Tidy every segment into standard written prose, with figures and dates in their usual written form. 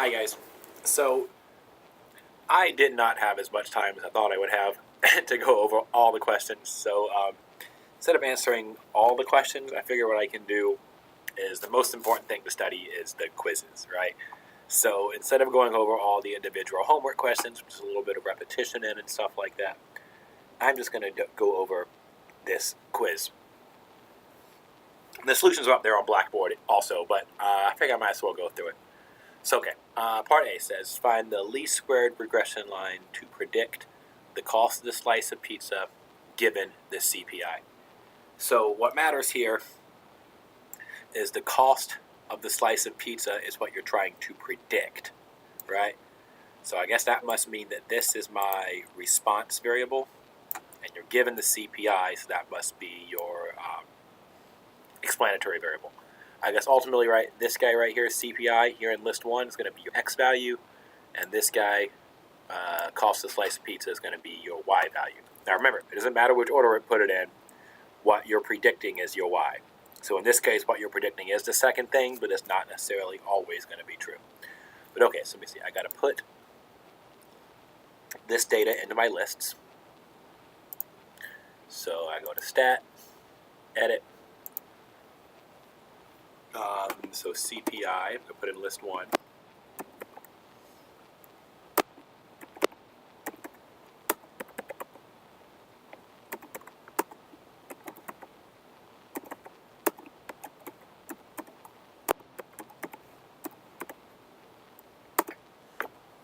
Hi guys. So I did not have as much time as I thought I would have to go over all the questions. So instead of answering all the questions, I figure what I can do is the most important thing to study is the quizzes, right? So instead of going over all the individual homework questions, which is a little bit of repetition in and stuff like that, I'm just going to go over this quiz. The solutions are up there on Blackboard also, but I figure I might as well go through it. So, okay, part A says, find the least squared regression line to predict the cost of the slice of pizza given the CPI. So what matters here is the cost of the slice of pizza is what you're trying to predict, right? So I guess that must mean that this is my response variable, and you're given the CPI, so that must be your explanatory variable. I guess ultimately, right, this guy right here, CPI, here in list 1 is going to be your X value, and this guy, cost of slice of pizza, is going to be your Y value. Now remember, it doesn't matter which order we put it in, what you're predicting is your Y. So in this case, what you're predicting is the second thing, but it's not necessarily always going to be true. But okay, so let me see. I got to put this data into my lists. So I go to Stat, Edit. So CPI, I'm going to put in list 1.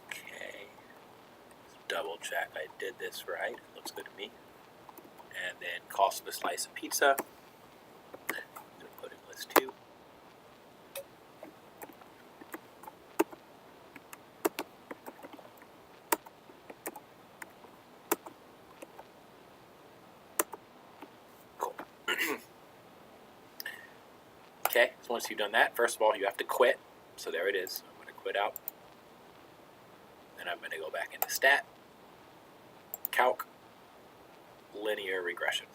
Okay, double check I did this right. Looks good to me. And then cost of a slice of pizza. I'm going to put in list 2. Cool. Okay, so once you've done that, first of all, you have to quit. So there it is. I'm going to quit out. Then I'm going to go back into Stat, Calc, Linear Regression.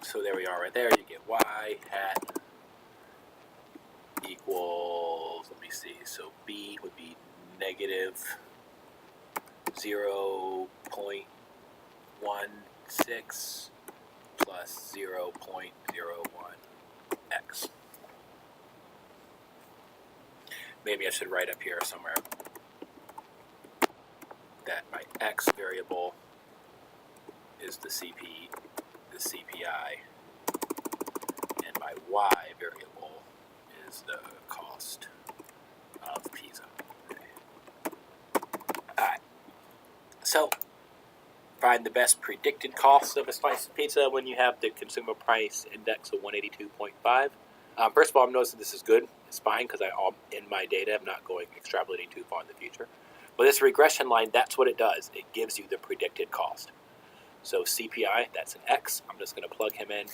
So there we are right there. You get Y hat equals, let me see, so B would be negative 0.16 plus 0.01x. Maybe I should write up here somewhere that my x variable is the CPI, and my y variable is the cost of pizza. Alright, so find the best predicted cost of a slice of pizza when you have the consumer price index of 182.5. First of all, I'm noticing this is good. It's fine because in my data, I'm not going extrapolating too far in the future. But this regression line, that's what it does. It gives you the predicted cost. So CPI, that's an X. I'm just going to plug him in.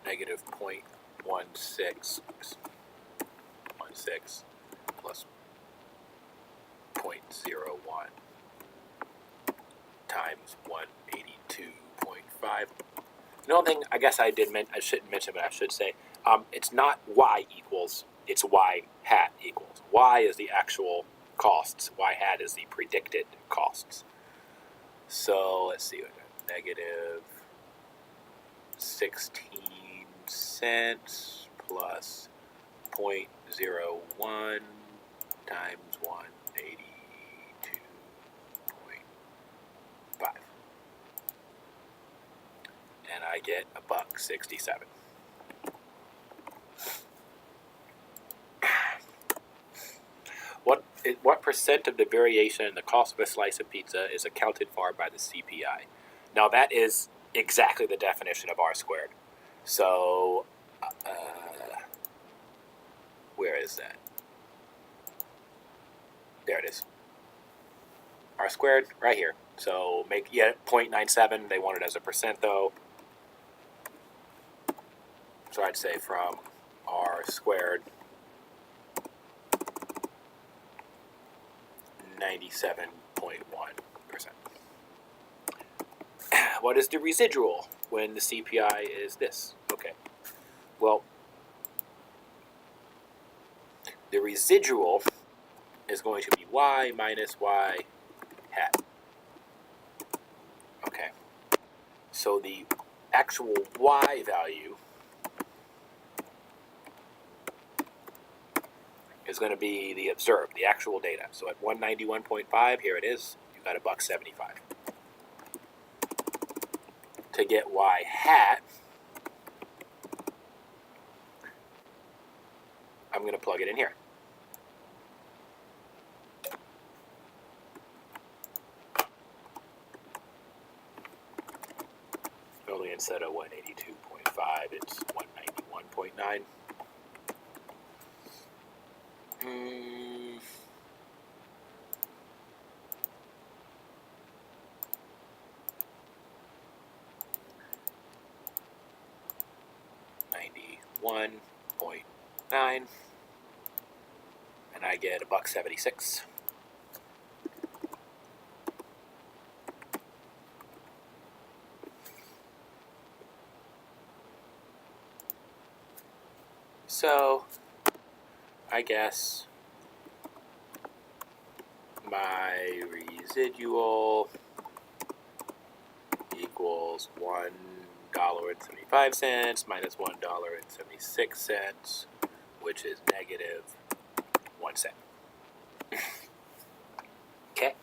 Negative 0.16 plus 0.01 times 182.5. The only thing I guess I shouldn't mention, but I should say, it's not Y equals, it's Y hat equals. Y is the actual costs. Y hat is the predicted costs. So let's see, negative 16 cents plus 0.01 times 182.5. And I get $1.67. What percent of the variation in the cost of a slice of pizza is accounted for by the CPI? Now that is exactly the definition of R squared. So, where is that? There it is. R squared, right here. So make 0.97. They want it as a percent though. So I'd say from R squared 97.1%. What is the residual when the CPI is this? Okay. Well, the residual is going to be y minus y hat. Okay. So the actual y value is going to be the observed, the actual data. So at 191.5, here it is, you got $1.75. To get y hat, I'm going to plug it in here. Only instead of 182.5, it's 191.9. $91.9, and I get $1.76. So, I guess my residual equals $1.75 minus $1.76, which is negative 1 cent. Okay.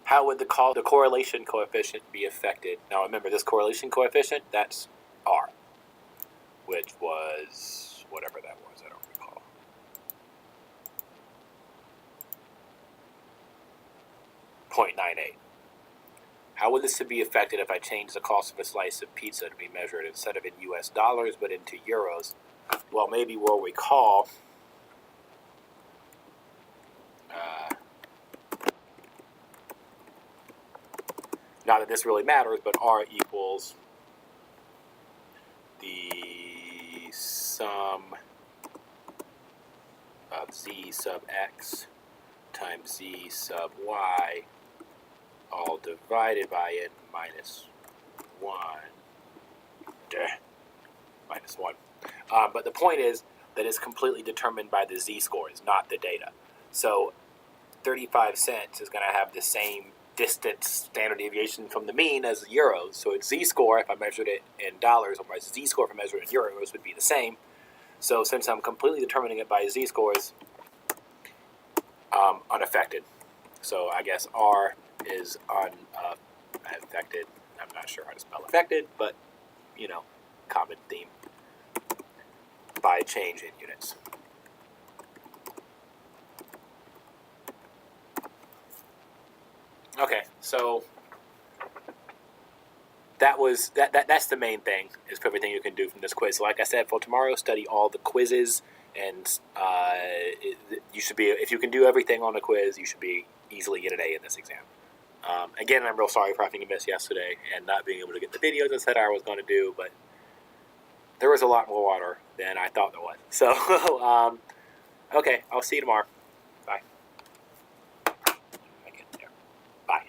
How would the correlation coefficient be affected? Now remember, this correlation coefficient, that's R, which was whatever that was, I don't recall. .98. How would this be affected if I change the cost of a slice of pizza to be measured instead of in US dollars but into euros? Well, maybe we'll recall not that this really matters, but R equals the sum of z sub x times z sub y all divided by n minus 1. Minus 1. But the point is that it's completely determined by the z-scores, not the data. So 35 cents is going to have the same distance standard deviation from the mean as euros. So its z-score, if I measured it in dollars, or my z-score if I measured it in euros, would be the same. So since I'm completely determining it by z-scores, unaffected. So I guess R is unaffected. I'm not sure how to spell affected, but, you know, common theme. By change in units. Okay, so that's the main thing, is for everything you can do from this quiz. So like I said, for tomorrow, study all the quizzes, and you should be, if you can do everything on the quiz, you should be easily get an A in this exam. Again, I'm real sorry for having to miss yesterday and not being able to get the videos I said I was going to do, but there was a lot more water than I thought there was. So, okay, I'll see you tomorrow. Bye. Bye.